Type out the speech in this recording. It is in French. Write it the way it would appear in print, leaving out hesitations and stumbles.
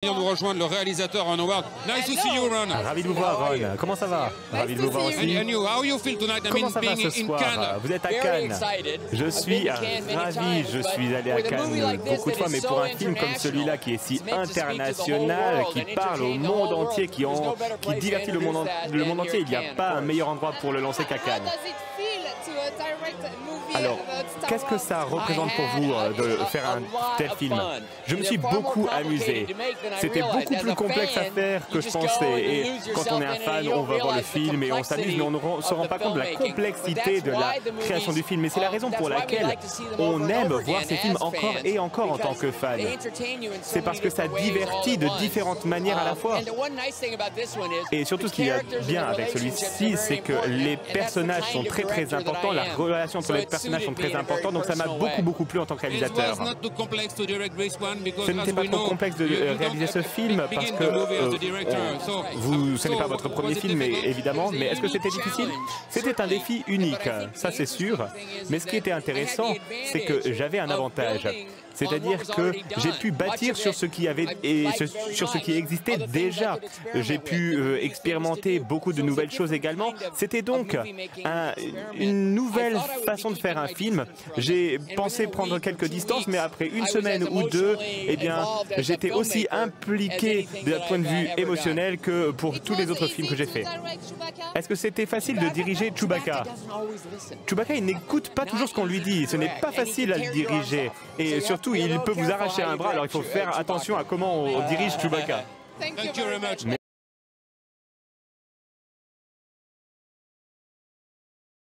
Vient nous rejoindre le réalisateur Ron Howard. Nice to see you, Ron. Ravi de vous voir, Ron. Comment ça va? Ravi de vous voir aussi. And you, how you feel tonight? Comment ça va ce soir? Vous êtes à Cannes. Je suis ravi. Je suis allé à Cannes beaucoup de fois, mais pour un film comme celui-là qui est si international, qui parle au monde entier, qui divertit le monde entier, il n'y a pas un meilleur endroit pour le lancer qu'à Cannes. Alors, qu'est-ce que ça représente pour vous de faire un tel film? Je me suis beaucoup amusé. C'était beaucoup plus complexe à faire que je pensais. Et quand on est un fan, on va voir le film et on s'amuse, mais on ne se rend pas compte de la complexité de la création du film. Et c'est la raison pour laquelle on aime voir ces films encore et encore en tant que fan. C'est parce que ça divertit de différentes manières à la fois. Et surtout, ce qu'il y a bien avec celui-ci, c'est que les personnages sont très importants, la relation entre les personnages sont très importants, donc ça m'a beaucoup plu en tant que réalisateur. Ce n'était pas trop complexe de réaliser ce film parce que ce n'est pas votre premier film, évidemment, mais est-ce que c'était difficile? C'était un défi unique, ça c'est sûr, mais ce qui était intéressant, c'est que j'avais un avantage. C'est-à-dire que j'ai pu bâtir sur ce qui existait déjà. J'ai pu expérimenter beaucoup de nouvelles choses également. C'était donc une nouvelle façon de faire un film. J'ai pensé prendre quelques distances, mais après une semaine ou deux, eh bien, j'étais aussi impliqué d'un point de vue émotionnel que pour tous les autres films que j'ai faits. Est-ce que c'était facile de diriger Chewbacca? Chewbacca, il n'écoute pas toujours ce qu'on lui dit. Ce n'est pas facile à le diriger. Et surtout, il peut vous arracher un bras, alors il faut faire attention à comment on dirige Chewbacca.